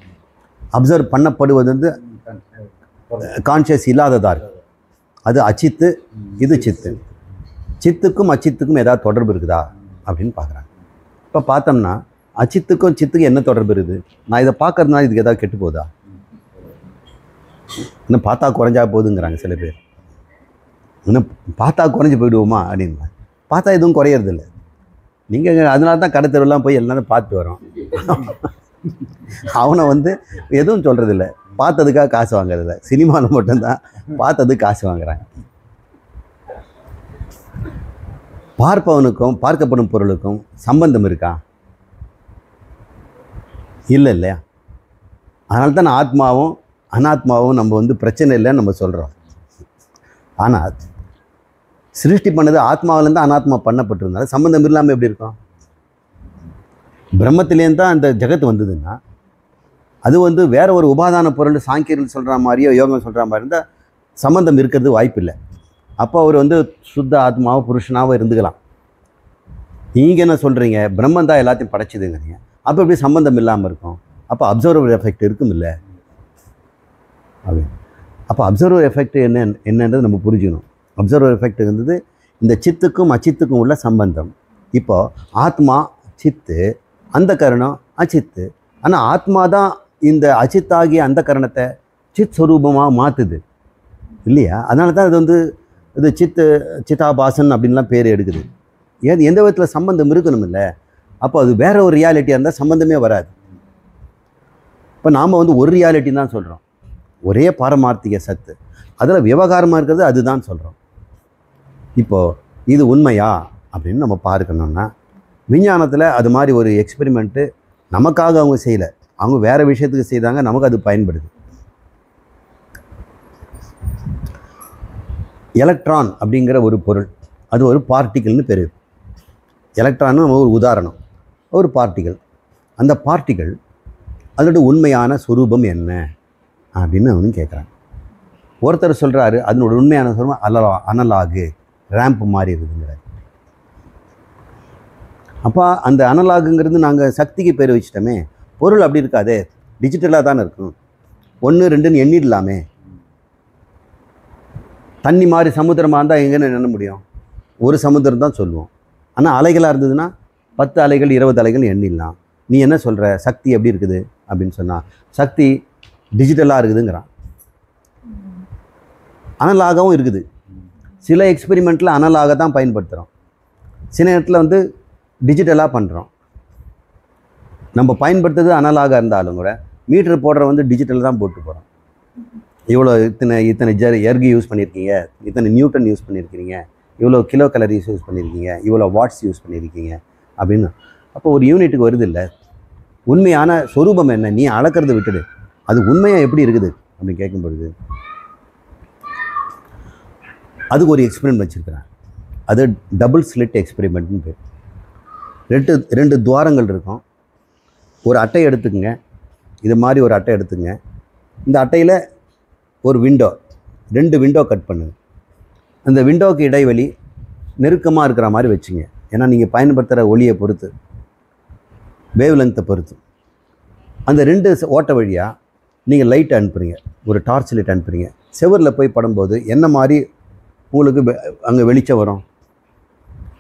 S2: அப்சர்வ் பண்ணப்படுவது வந்து கான்ஷியஸ் இல்லாததாக இருக்குது. அது அச்சித்து, இது சித்து. சித்துக்கும் அச்சித்துக்கும் ஏதாவது தொடர்பு இருக்குதா அப்படின்னு பார்க்குறாங்க. இப்போ பார்த்தோம்னா அச்சித்துக்கும் சித்துக்கும் என்ன தொடர்பு இருக்குது? நான் இதை பார்க்கறதுனால இதுக்கு ஏதாவது கெட்டு போகுதா? இன்னும் பார்த்தா குறைஞ்சா போகுதுங்கிறாங்க சில பேர். இன்னும் பார்த்தா குறைஞ்சி போயிடுவோமா அப்படின்னு. பார்த்தா எதுவும் குறையறதில்லை. நீங்கள் அதனால தான் கடை தெருவெல்லாம் போய் எல்லாரும் பார்த்துட்டு வரோம். அவனை வந்து எதுவும் சொல்கிறதில்ல, பார்த்ததுக்காக காசு வாங்குறதில்ல. சினிமாவில் மட்டும்தான் பார்த்ததுக்கு காசு வாங்குறாங்க. பார்ப்பவனுக்கும் பார்க்கப்படும் பொருளுக்கும் சம்பந்தம் இருக்கா? இல்லை இல்லையா? அதனால தான் ஆத்மாவும் அனாத்மாவும் நம்ம வந்து பிரச்சனை இல்லைன்னு நம்ம சொல்கிறோம். ஆனால் சிருஷ்டி பண்ணது ஆத்மாவிலேருந்து அனாத்மா பண்ணப்பட்டிருந்தாலும் சம்பந்தம் இல்லாமல் எப்படி இருக்கும்? பிரம்மத்திலேருந்து தான் அந்த ஜெகத்து வந்ததுன்னா அது வந்து வேற ஒரு உபாதான பொருள் சாங்கியர்கள் சொல்கிற மாதிரியோ யோகம் சொல்கிற மாதிரி இருந்தால் சம்பந்தம் இருக்கிறது வாய்ப்பு இல்லை. அப்போ அவர் வந்து சுத்த ஆத்மாவோ புருஷனாவோ இருந்துக்கலாம். நீங்கள் என்ன சொல்கிறீங்க? பிரம்மன் தான் எல்லாத்தையும் படைச்சிதுங்கிறீங்க. அப்போ எப்படி சம்பந்தம் இல்லாமல் இருக்கும்? அப்போ அப்சர்வர் எஃபெக்ட் இருக்கும் இல்லை அப்படின்னு. அப்போ அப்சர்வர் எஃபெக்ட் என்னன்றது நம்ம புரிஞ்சுக்கணும். அப்சர்வர் எஃபெக்ட் இருந்தது இந்த சித்துக்கும் அச்சித்துக்கும் உள்ள சம்பந்தம். இப்போது ஆத்மா சித்து, அந்த கரணம் அச்சித்து. ஆனால் ஆத்மா தான் இந்த அச்சித்தாகிய அந்த கரணத்தை சித் ஸ்வரூபமாக மாற்றுது இல்லையா? அதனால தான் அது வந்து இது சித்தாபாசன் அப்படின்லாம் பேர் எடுக்குது. எந்த விதத்தில் சம்பந்தம் இருக்கணும் இல்லை? அப்போ அது வேற ஒரு ரியாலிட்டியாக இருந்தால் சம்பந்தமே வராது. இப்போ நாம் வந்து ஒரு ரியாலிட்டி தான் சொல்கிறோம், ஒரே பாரமார்த்திக சத்து. அதில் விவகாரமாக இருக்கிறது அதுதான் சொல்கிறோம். இப்போது இது உண்மையா அப்படின்னு நம்ம பார்க்கணுன்னா, விஞ்ஞானத்தில் அது மாதிரி ஒரு எக்ஸ்பெரிமெண்ட்டு நமக்காக அவங்க செய்யலை, அவங்க வேறு விஷயத்துக்கு செய்தாங்க, நமக்கு அது பயன்படுது. எலக்ட்ரான் அப்படிங்கிற ஒரு பொருள், அது ஒரு பார்ட்டிகிள்னு பேர். எலக்ட்ரான்னு நம்ம ஒரு உதாரணம், ஒரு பார்ட்டிகிள். அந்த பார்ட்டிகிள் அதோட உண்மையான ஸ்வரூபம் என்ன அப்படின்னு அவனு கேட்குறாங்க. ஒருத்தர் சொல்கிறாரு அதனோட உண்மையான ஸ்வரூபம் அனலாகு ரேம்ப் மாதிரி இருக்குதுங்கிறார். அப்போ அந்த அனலாகுங்கிறது நாங்கள் சக்திக்கு பேர் வச்சிட்டோமே, பொருள் அப்படி இருக்காதே, டிஜிட்டலாக தானே இருக்கும். 1 2ன்னு எண்ணிடலாமே. தண்ணி மாதிரி சமுத்திரமாக இருந்தால் எங்கன்னு எண்ண முடியும்? ஒரு சமுத்திரம் தான் சொல்லுவோம். ஆனால் அலைகளாக இருந்ததுன்னா 10 அலைகள் 20 அலைகள் எண்ணிடலாம். நீ என்ன சொல்கிற, சக்தி எப்படி இருக்குது அப்படின்னு சொன்னால் சக்தி டிஜிட்டலாக இருக்குதுங்கிறான். அனலாகவும் இருக்குது. சில எக்ஸ்பெரிமெண்ட்டில் அனலாக தான் பயன்படுத்துகிறோம், சில நேரத்தில் வந்து டிஜிட்டலாக பண்ணுறோம். நம்ம பயன்படுத்துறது அனலாக இருந்தாலும் கூட மீட்டர் போடுற வந்து டிஜிட்டல் தான் போட்டு போகிறோம். இவ்வளோ இத்தனை எர்கு யூஸ் பண்ணியிருக்கீங்க, இத்தனை நியூட்டன் யூஸ் பண்ணியிருக்கிறீங்க, இவ்வளோ கிலோ கலரிஸ் யூஸ் பண்ணியிருக்கீங்க, இவ்வளோ வாட்ஸ் யூஸ் பண்ணியிருக்கீங்க அப்படின்னு. அப்போ ஒரு யூனிட்டுக்கு வருது இல்லை. உண்மையான சொரூபம் என்ன? நீ அளக்கிறது விட்டுடு, அது உண்மையாக எப்படி இருக்குது அப்படின்னு கேட்கும்பொழுது அதுக்கு ஒரு எக்ஸ்பெரிமெண்ட் வச்சுருக்கிறேன். அது டபுள் ஸ்லிட் எக்ஸ்பெரிமெண்ட்னு பேர். 2 துவாரங்கள் இருக்கும். ஒரு அட்டை எடுத்துக்கங்க, இது மாதிரி ஒரு அட்டை எடுத்துங்க. இந்த அட்டையில் ஒரு விண்டோ, 2 விண்டோ கட் பண்ணுங்க. அந்த விண்டோவுக்கு இடைவெளி நெருக்கமாக இருக்கிற மாதிரி வச்சுங்க. ஏன்னா நீங்கள் பயன்படுத்துகிற ஒளியை பொறுத்து வேவ் லென்த்தை பொறுத்து. அந்த 2 ஓட்டை வழியாக நீங்கள் லைட் அனுப்புகிறீங்க, ஒரு டார்ச் லைட் அனுப்புகிறீங்க. செவரில் போய் படும்போது என்ன மாதிரி உங்களுக்கு அங்கே வெளிச்சம் வரும்?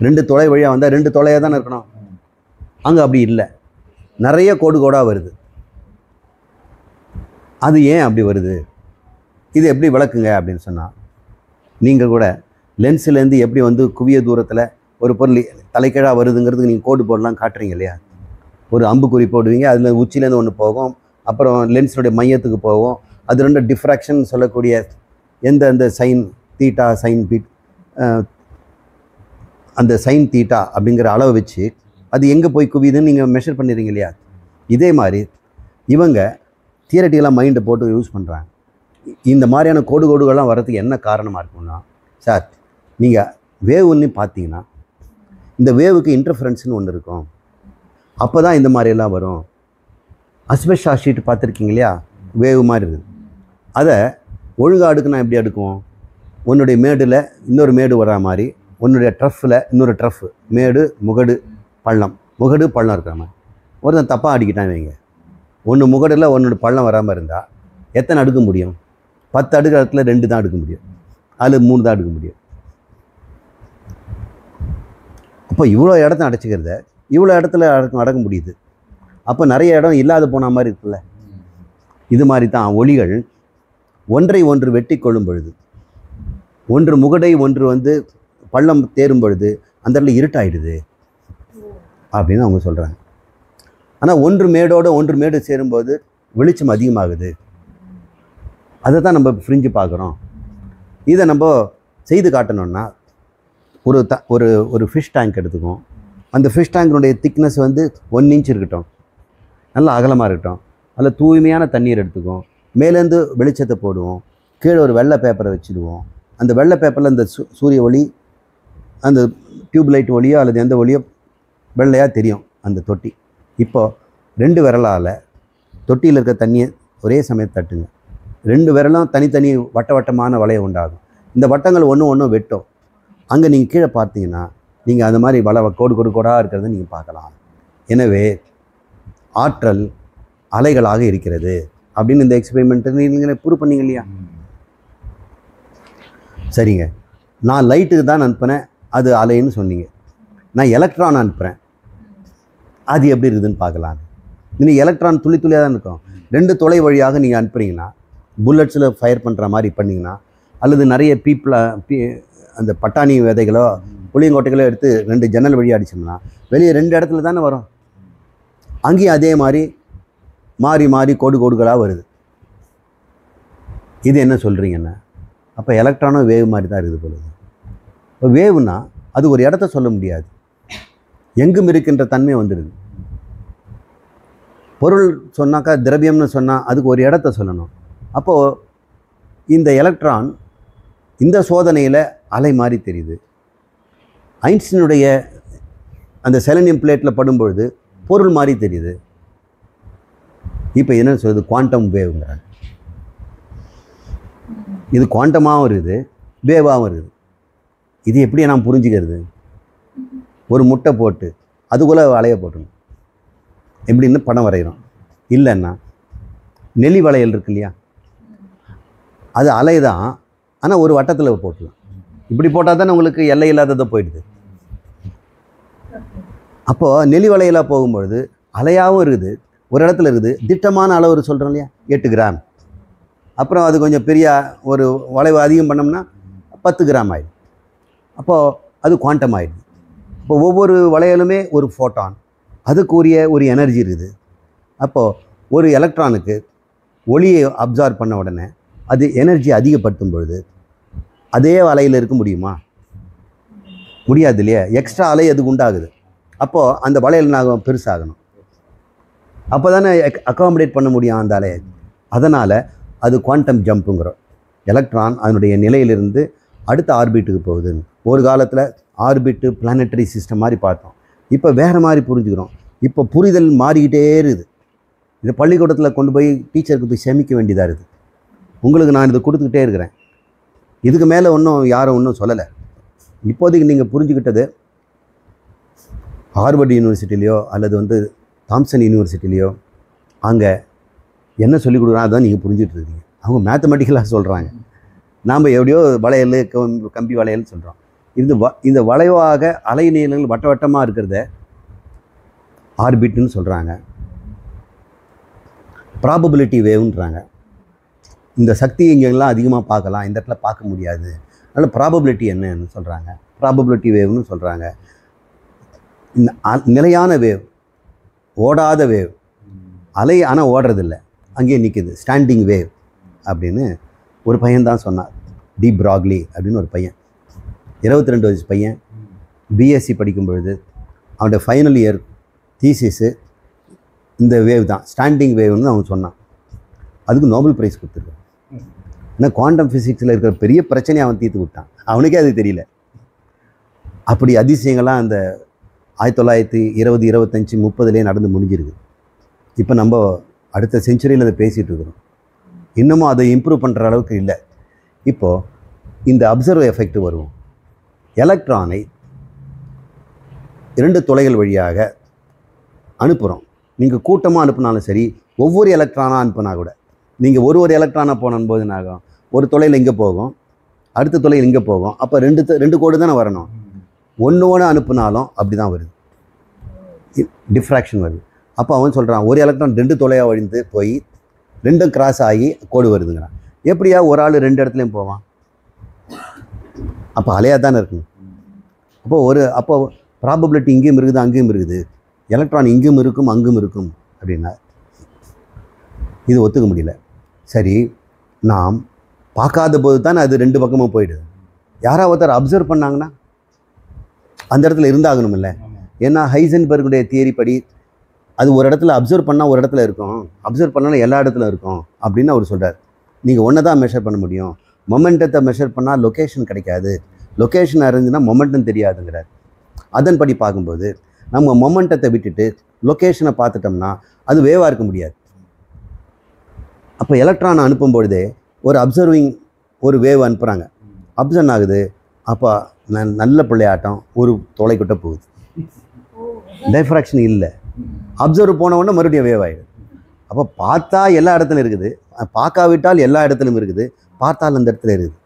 S2: 2 துளை வழியாக வந்தால் 2 துளையாக தானே இருக்கணும். அங்கே அப்படி இல்லை, நிறைய கோடு கோடாக வருது. அது ஏன் அப்படி வருது? இது எப்படி விளக்குங்க அப்படின்னு சொன்னால், நீங்கள் கூட லென்ஸ்லேருந்து எப்படி வந்து குவிய தூரத்தில் ஒரு பொருள் தலைக்கீழாக வருதுங்கிறதுக்கு நீங்கள் கோடு போடலாம் காட்டுறீங்க இல்லையா? ஒரு அம்புக்குறி போடுவீங்க, அதில் உச்சிலேருந்து ஒன்று போகும், அப்புறம் லென்ஸுடைய மையத்துக்கு போகும். அது 2 டிஃப்ராக்ஷன் சொல்லக்கூடிய அந்த சைன் தீட்டா சைன் பீட் அந்த சைன் தீட்டா அப்படிங்கிற அளவை வச்சு அது எங்கே போய் குவியுதுன்னு நீங்கள் மெஷர் பண்ணிடுறீங்க இல்லையா? இதே மாதிரி இவங்க தியரட்டிக்கலாக மைண்டை போட்டு யூஸ் பண்ணுறாங்க. இந்த மாதிரியான கோடுகள்லாம் வர்றதுக்கு என்ன காரணமாக இருக்கும்னா, சார் நீங்கள் வேவ்னு பார்த்தீங்கன்னா இந்த வேவுக்கு இன்டர்ஃபரன்ஸ்னு ஒன்று இருக்கும், அப்போ தான் இந்த மாதிரியெல்லாம் வரும். அஸ்பெஸ்டா ஷீட் பார்த்துருக்கீங்க இல்லையா? வேவு மாதிரி இருக்குது. அதை ஒழுங்காக அடுக்குனா எப்படி அடுக்குவோம்? உன்னுடைய மேடில் இன்னொரு மேடு வர்ற மாதிரி, உன்னுடைய ட்ரஃப்பில் இன்னொரு ட்ரஃப், மேடு முகடு பள்ளம், முகடு பள்ளம் இருக்கிற மாதிரி. ஒருத்தன் தப்பாக அடிக்கிட்டான் வைங்க, ஒன்று முகடில் ஒன்று பள்ளம் வராமல் இருந்தால் எத்தனை அடுக்க முடியும்? 10 அடுக்கிற இடத்துல 2 தான் அடுக்க முடியும், அதில் 3 தான் அடுக்க முடியும். அப்போ இவ்வளோ இடத்த அடைச்சிக்கிறத இவ்வளோ இடத்துல அடக்க முடியுது. அப்போ நிறைய இடம் இல்லாத போன மாதிரி இருக்குல்ல. இது மாதிரி தான் ஒளிகள் ஒன்றை ஒன்று வெட்டி கொள்ளும் பொழுது, ஒன்று முகடை ஒன்று வந்து பள்ளம் தேரும் பொழுது அந்த இடத்துல இருட்டாயிடுது அப்படின்னு அவங்க சொல்கிறாங்க. ஆனால் ஒன்று மேடோட ஒன்று மேடு சேரும்போது வெளிச்சம் அதிகமாகுது. அதை தான் நம்ம ஃப்ரிஞ்சு பார்க்குறோம். இதை நம்ம செய்து காட்டணும்னா ஒரு ஃபிஷ் டேங்க் எடுத்துக்குவோம். அந்த ஃபிஷ் டேங்கினுடைய திக்னஸ் வந்து 1 இன்ச் இருக்கட்டும், நல்லா அகலமாக இருக்கட்டும். அதில் தூய்மையான தண்ணீர் எடுத்துக்குவோம், மேலேருந்து வெளிச்சத்தை போடுவோம், கீழே ஒரு வெள்ளை பேப்பரை வச்சுடுவோம். அந்த வெள்ளை பேப்பரில் அந்த சூரிய ஒளி அந்த டியூப் லைட் ஒளியோ அல்லது எந்த ஒளியோ வெள்ளையாக தெரியும் அந்த தொட்டி. இப்போது 2 விரலால் தொட்டியில் இருக்க தண்ணியை ஒரே சமயத்தை தட்டுங்க. 2 விரலும் தனித்தனி வட்டமான வளையம் உண்டாகும். இந்த வட்டங்கள் ஒன்று வெட்டும். அங்கே நீங்கள் கீழே பார்த்தீங்கன்னா நீங்கள் அந்த மாதிரி கோடு கோடாக இருக்கிறத நீங்கள் பார்க்கலாம். எனவே ஆற்றல் அலைகளாக இருக்கிறது அப்படின்னு இந்த எக்ஸ்பெரிமெண்ட்டு நீங்கள் ப்ரூவ் பண்ணீங்க இல்லையா? சரிங்க, நான் லைட்டுக்கு தான் அனுப்புனேன், அது அலைன்னு சொன்னீங்க. நான் எலக்ட்ரான் அனுப்புகிறேன், அது எப்படி இருக்குதுன்னு பார்க்கலாம். நீங்கள் எலக்ட்ரான் துளியாக தான் இருக்கும். 2 துளை வழியாக நீங்கள் அனுப்புறீங்கன்னா, புல்லட்ஸில் ஃபயர் பண்ணுற மாதிரி பண்ணிங்கன்னா, அல்லது நிறைய அந்த பட்டாணி விதைகளோ புளியங்கொட்டைகளோ எடுத்து 2 ஜன்னல் வழியாக அடிச்சோம்னா வெளியே 2 இடத்துல தானே வரும். அங்கேயும் அதே மாதிரி மாறி கோடுகளாக வருது. இது என்ன சொல்கிறீங்கன்னா, அப்போ எலக்ட்ரானும் வேவ் மாதிரி தான் இருக்குது பொழுது. இப்போ வேவ்னா அது ஒரு இடத்த சொல்ல முடியாது, எங்கும் இருக்கின்ற தன்மை வந்துடுது. பொருள் சொன்னாக்கா திரவியம்னு சொன்னால் அதுக்கு ஒரு இடத்த சொல்லணும். அப்போது இந்த எலக்ட்ரான் இந்த சோதனையில் அலை மாதிரி தெரியுது. ஐன்ஸ்டீனுடைய அந்த செலனியம் பிளேட்டில் படும்பொழுது பொருள் மாதிரி தெரியுது. இப்போ என்ன சொல்லுது? குவாண்டம் வேவ்ங்கிறாங்க. இது குவாண்டமாகவும் இருக்குது, வேவாகவும் இருக்குது. இது எப்படி நான் புரிஞ்சுக்கிறது? ஒரு முட்டை போட்டு அதுக்குள்ளே அலையை போட்டணும் எப்படின்னு படம் வரைகிறோம். இல்லைன்னா நெளி வளையல் இருக்கு இல்லையா, அது அலை தான், ஆனால் ஒரு வட்டத்தில் போட்டலாம். இப்படி போட்டால் தானே உங்களுக்கு எல்லை இல்லாததை போயிடுது. அப்போது நெளி வளையலாக போகும்பொழுது அலையாகவும் இருக்குது, ஒரு இடத்துல இருக்குது. திட்டமான அளவு சொல்கிறோம் இல்லையா, 8 கிராம். அப்புறம் அது கொஞ்சம் பெரிய ஒரு வளைவு அதிகம் பண்ணோம்னா 10 கிராம் ஆகிடும். அப்போது அது குவாண்டம் ஆகிடுது. இப்போ ஒவ்வொரு வளையலுமே ஒரு ஃபோட்டான், அதுக்குரிய ஒரு எனர்ஜி இருக்குது. அப்போது ஒரு எலக்ட்ரானுக்கு ஒளியை அப்சார்ப் பண்ண உடனே அது எனர்ஜி அதிகப்படுத்தும் பொழுது அதே அலையில் இருக்க முடியுமா? முடியாது இல்லையா? எக்ஸ்ட்ரா அலை அதுக்கு உண்டாகுது. அப்போது அந்த வளையல் நாங்கள் பெருசாகணும், அப்போ தானே அக்காமடேட் பண்ண முடியும் அந்த அலையை. அதனால் அது குவாண்டம் ஜம்புங்கிறோம். எலக்ட்ரான் அதனுடைய நிலையிலிருந்து அடுத்த ஆர்பிட்டுக்கு போகுதுன்னு. ஒரு காலத்தில் ஆர்பிட்டு பிளானட்டரி சிஸ்டம் மாதிரி பார்த்தோம், இப்போ வேறு மாதிரி புரிஞ்சுக்கிறோம். இப்போ புரிதல் மாறிக்கிட்டே இருக்குது. இதை பள்ளிக்கூடத்தில் கொண்டு போய் டீச்சருக்கு போய் சேமிக்க வேண்டியதாக இருக்குது. உங்களுக்கு நான் இதை கொடுத்துக்கிட்டே இருக்கிறேன். இதுக்கு மேலே யாரும் ஒன்றும் சொல்லலை. இப்போதைக்கு நீங்கள் புரிஞ்சுக்கிட்டது ஹார்வர்டு யூனிவர்சிட்டிலையோ அல்லது தாம்சன் யூனிவர்சிட்டிலையோ அங்கே என்ன சொல்லிக் கொடுக்குறாங்க அதான் நீங்கள் புரிஞ்சுட்டு இருக்கீங்க. அவங்க மேத்தமெட்டிக்கலாக சொல்கிறாங்க, நாம் எப்படியோ வளையல் கம்பி வளையல்னு சொல்கிறோம். இந்த வளைவாக அலை நீளங்கள் வட்ட வட்டமாக இருக்கிறத ஆர்பிட்னு சொல்கிறாங்க. ப்ராபபிலிட்டி வேவ்ன்றாங்க. இந்த சக்தி இங்கெல்லாம் அதிகமாக பார்க்கலாம், இந்த இடத்துல பார்க்க முடியாது, அதனால் ப்ராபபிலிட்டி என்னன்னு சொல்கிறாங்க, ப்ராபபிலிட்டி வேவ்னு சொல்கிறாங்க. நிலையான வேவ், ஓடாத வேவ், அலை ஆனால் ஓடுறதில்ல, அங்கேயே நிற்கிது, ஸ்டாண்டிங் வேவ் அப்படின்னு ஒரு பையன்தான் சொன்னார். டி பிராக்லி அப்படின்னு ஒரு பையன், 22 வயசு பையன், பிஎஸ்சி படிக்கும் பொழுது அவனுடைய ஃபைனல் இயர் தீசிஸு இந்த வேவ் தான், ஸ்டாண்டிங் வேவ்னு அவன் சொன்னான். அதுக்கு நோபல் ப்ரைஸ் கொடுத்துருக்கான். ஏன்னா குவாண்டம் ஃபிசிக்ஸில் இருக்கிற பெரிய பிரச்சனையை அவன் தீர்த்து விட்டான், அவனுக்கே அது தெரியல. அப்படி அதிசயங்கள்லாம் அந்த 1920, 25, 30 நடந்து முடிஞ்சிருக்கு. இப்போ நம்ம அடுத்த செஞ்சுரியில் அதை பேசிகிட்டு இருக்கிறோம். இன்னமும் அதை இம்ப்ரூவ் பண்ணுற அளவுக்கு இல்லை. இப்போது இந்த அப்சர்வ் எஃபெக்ட் வருவோம். எலக்ட்ரானை 2 துளைகள் வழியாக அனுப்புகிறோம். நீங்கள் கூட்டமாக அனுப்புனாலும் சரி, ஒவ்வொரு எலக்ட்ரானாக அனுப்புனா கூட, நீங்கள் ஒரு எலக்ட்ரானாக போனும்போது என்ன ஆகும், ஒரு துளையில் இங்கே போகும், அடுத்த துளையில் இங்கே போகும். அப்போ ரெண்டு கோடு தானே வரணும். ஒன்று அனுப்புனாலும் அப்படி தான் வருது, டிஃப்ராக்ஷன் வருது. அப்போ அவன் சொல்கிறான், ஒரு எலக்ட்ரான் 2 துளையாக வழிந்து போய் 2 கிராஸ் ஆகி கோடு வருதுங்கிறான். எப்படியா ஒரு ஆள் 2 இடத்துலையும் போவான்? அப்போ அலையாக தானே இருக்குங்க. அப்போ ப்ராபபிலிட்டி இங்கேயும் இருக்குது அங்கேயும் இருக்குது, எலக்ட்ரான் இங்கும் இருக்கும் அங்கும் இருக்கும் அப்படின்னா இது ஒத்துக்க முடியல. சரி, நாம் பார்க்காத போது தானே அது 2 பக்கமும் போயிடுது. யாராவது ஒருத்தர் அப்சர்வ் பண்ணாங்கன்னா அந்த இடத்துல இருந்தாகணும் இல்லை? ஏன்னா ஹைசன்பர்குடைய தியரி படி அது ஒரு இடத்துல அப்சர்வ் பண்ணால் ஒரு இடத்துல இருக்கும், அப்சர்வ் பண்ணாலும் எல்லா இடத்துல இருக்கும் அப்படின்னு அவர் சொல்கிறார். நீங்கள் ஒன்றை தான் மெஷர் பண்ண முடியும், மொமெண்டத்தை மெஷர் பண்ணால் லொக்கேஷன் கிடைக்காது, லொக்கேஷன் அறிஞ்சுன்னா மொமெண்டம் தெரியாதுங்கிறார். அதன்படி பார்க்கும்போது நம்ம மொமெண்டத்தை விட்டுட்டு லொக்கேஷனை பார்த்துட்டோம்னா அது வேவாக இருக்க முடியாது. அப்போ எலக்ட்ரானை அனுப்பும்பொழுதே ஒரு அப்சர்விங் ஒரு வேவ் அனுப்புகிறாங்க, அப்சர்வ் ஆகுது. அப்போ நல்ல பிள்ளையாட்டம் ஒரு தொலைக்கிட்ட போகுது, டைஃப்ராக்ஷன் இல்லை. அப்சர்வ் போன உடனே மறுபடியும் வேவ் ஆகிடுது. அப்போ பார்த்தா எல்லா இடத்துலையும் இருக்குது, பார்க்காவிட்டால் எல்லா இடத்துலையும் இருக்குது, பார்த்தால் அந்த இடத்துல இருக்குது.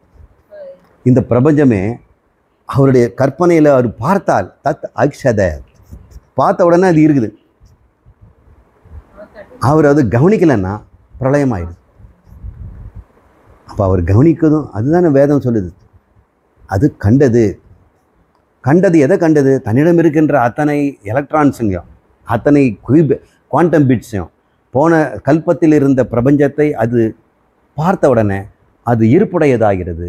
S2: இந்த பிரபஞ்சமே அவருடைய கற்பனையில் அவர் பார்த்தால் தத் அக்ஷத, பார்த்த உடனே அது இருக்குது. அவர் அது கவனிக்கலைன்னா பிரளயமாயிடுது. அப்போ அவர் கவனிக்கதும் அதுதானே வேதம் சொல்லுது. அது கண்டது எதை கண்டது? தன்னிடம் இருக்கின்ற அத்தனை எலக்ட்ரான்ஸுங்கும் அத்தனை குவாண்டம் பிட்ஸையும் போன கல்பத்தில் இருந்த பிரபஞ்சத்தை அது பார்த்த உடனே அது இருப்புடையதாகிறது.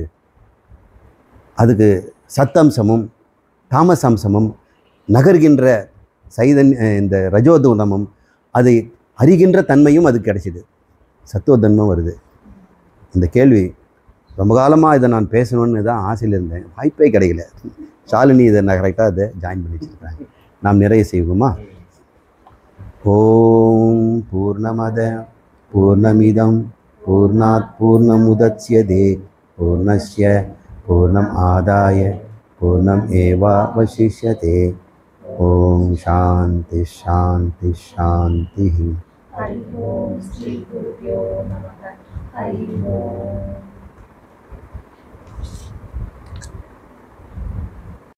S2: அதுக்கு சத்தம்சமும் தாமசம்சமும் நகர்கின்ற இந்த ரஜோதூனமும் அதை அறிகின்ற தன்மையும் அது கிடைச்சிது, சத்துவதன்மம் வருது. இந்த கேள்வி ரொம்ப காலமாக இதை நான் பேசணும்னு தான் ஆசையில் இருந்தேன், வாய்ப்பே கிடைக்கல. ஷாலினி இதை நான் கரெக்டாக அதை ஜாயின் பண்ணி வச்சுருக்காங்க. நாம் நிறைய செய்வோமா? ஓம் பூர்ணமத பூர்ணமிதம் பூர்ணாத் பூர்ணமுதச்யதே பூர்ணஸ்ய பூர்ணம் ஆதாய பூர்ணம் ஏவாவசிஷ்யதே. ஓம் சாந்தி சாந்தி சாந்தி.
S5: ஹரி ஓம் ஸ்ரீ குருப்யோ நமः. ஹரி ஓம்.